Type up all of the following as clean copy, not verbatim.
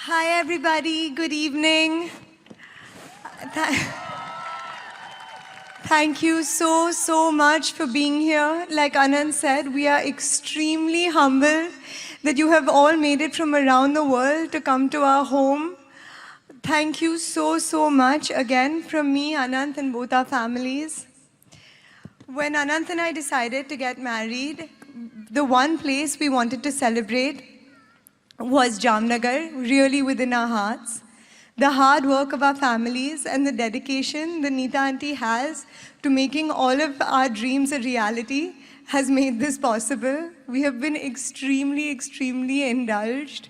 Hi, everybody. Good evening. Th- Thank you so much for being here. Like Anand said, we are extremely humble that you have all made it from around the world to come to our home. Thank you so much again from me, Anant, and both our families. When Anant and I decided to get married, the one place we wanted to celebrate was Jamnagar, really within our hearts. The hard work of our families and the dedication the Neeta auntie has to making all of our dreams a reality has made this possible. We have been extremely indulged.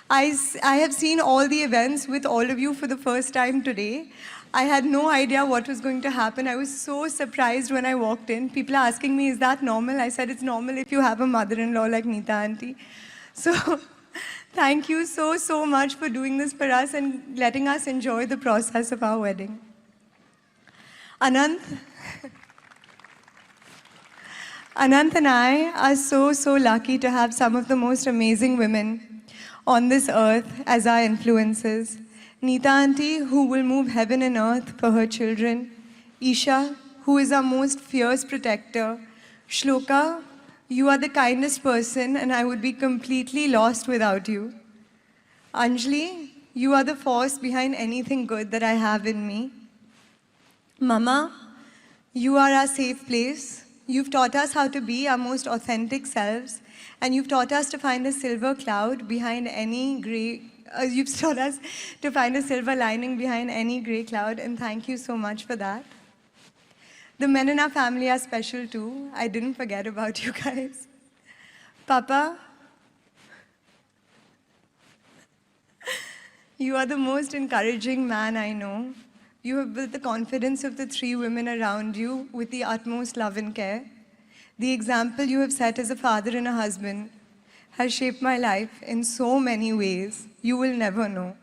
I have seen all the events with all of you for the first time today. I had no idea what was going to happen. I was so surprised when I walked in. People are asking me, is that normal? I said, it's normal if you have a mother-in-law like Neeta auntie. So thank you so much for doing this for us and letting us enjoy the process of our wedding. Anant and I are so lucky to have some of the most amazing women on this earth as our influences. Neeta auntie, who will move heaven and earth for her children. Isha, who is our most fierce protector. Shloka, you are the kindest person and I would be completely lost without you. Anjali, you are the force behind anything good that I have in me. Mama, you are our safe place. You've taught us how to be our most authentic selves, and you've taught us to find a silver cloud behind any gray. You've taught us to find a silver lining behind any gray cloud, and thank you so much for that. The men in our family are special too. I didn't forget about you guys. Papa, you are the most encouraging man I know. You have built the confidence of the three women around you with the utmost love and care. The example you have set as a father and a husband has shaped my life in so many ways you will never know.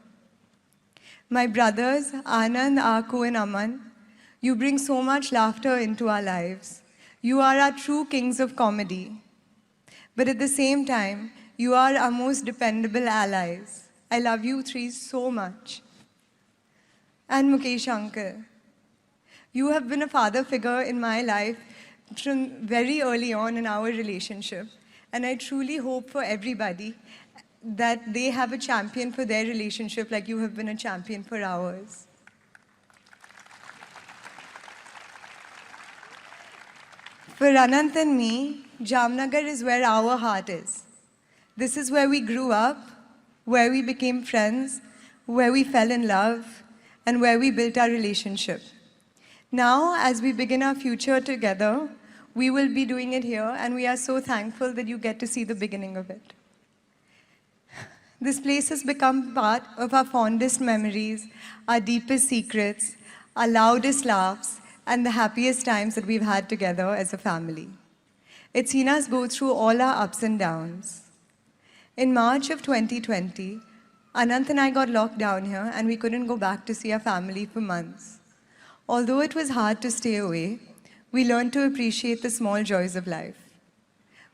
My brothers, Anand, Aku, and Aman, you bring so much laughter into our lives. You are our true kings of comedy. But at the same time, you are our most dependable allies. I love you three so much. And Mukesh uncle, you have been a father figure in my life from very early on in our relationship. And I truly hope for everybody that they have a champion for their relationship like you have been a champion for ours. For Anant and me, Jamnagar is where our heart is. This is where we grew up, where we became friends, where we fell in love, and where we built our relationship. Now, as we begin our future together, we will be doing it here, and we are so thankful that you get to see the beginning of it. This place has become part of our fondest memories, our deepest secrets, our loudest laughs, and the happiest times that we've had together as a family. It's seen us go through all our ups and downs. In March of 2020, Anant and I got locked down here and we couldn't go back to see our family for months. Although it was hard to stay away, we learned to appreciate the small joys of life.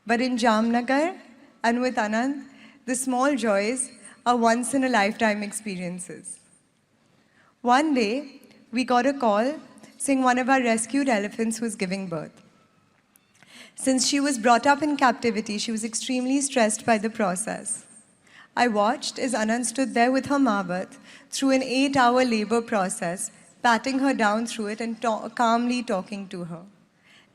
But in Jamnagar and with Anant, the small joys are once-in-a-lifetime experiences. One day, we got a call saying one of our rescued elephants was giving birth. Since she was brought up in captivity, she was extremely stressed by the process. I watched as Anand stood there with her Mabat through an 8-hour labor process, patting her down through it and calmly talking to her.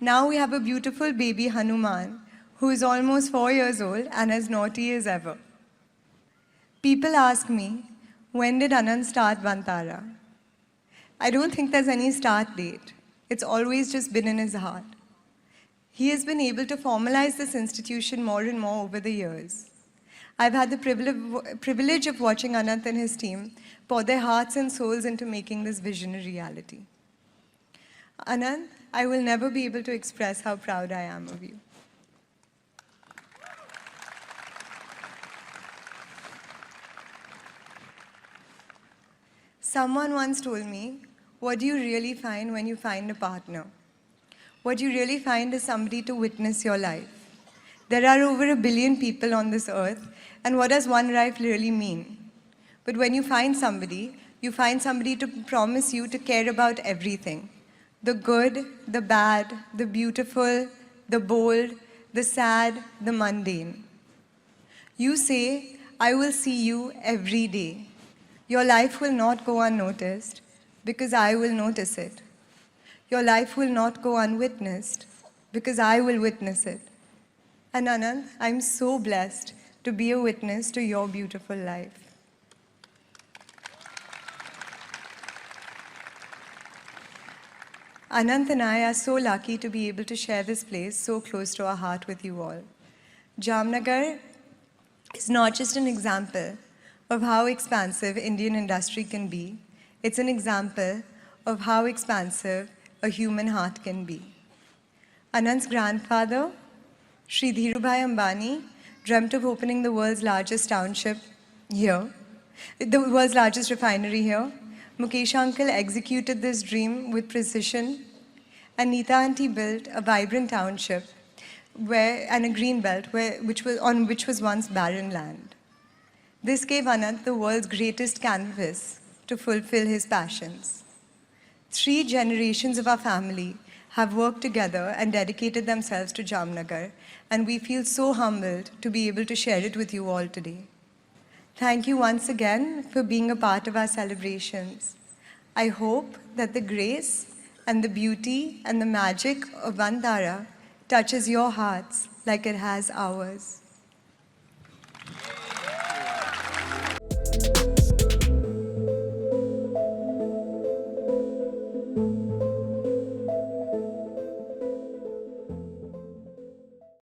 Now we have a beautiful baby Hanuman, who is almost 4 years old and as naughty as ever. People ask me, when did Anand start Vantara? I don't think there's any start date. It's always just been in his heart. He has been able to formalize this institution more and more over the years. I've had the privilege of watching Anant and his team pour their hearts and souls into making this vision a reality. Anant, I will never be able to express how proud I am of you. Someone once told me, what do you really find when you find a partner? What you really find is somebody to witness your life. There are over 1 billion people on this earth, and what does one life really mean? But when you find somebody to promise you to care about everything. The good, the bad, the beautiful, the bold, the sad, the mundane. You say, I will see you every day. Your life will not go unnoticed because I will notice it. Your life will not go unwitnessed because I will witness it. And Anant, I'm so blessed to be a witness to your beautiful life. Anant and I are so lucky to be able to share this place so close to our heart with you all. Jamnagar is not just an example of how expansive Indian industry can be, it's an example of how expansive a human heart can be. Anant's grandfather, Shri Dhirubhai Ambani, dreamt of opening the world's largest township here, the world's largest refinery here. Mukesh uncle executed this dream with precision, and Neeta auntie built a vibrant township and a green belt which was once barren land. This gave Anant the world's greatest canvas to fulfill his passions. 3 generations of our family have worked together and dedicated themselves to Jamnagar, and we feel so humbled to be able to share it with you all today. Thank you once again for being a part of our celebrations. I hope that the grace and the beauty and the magic of Vantara touches your hearts like it has ours.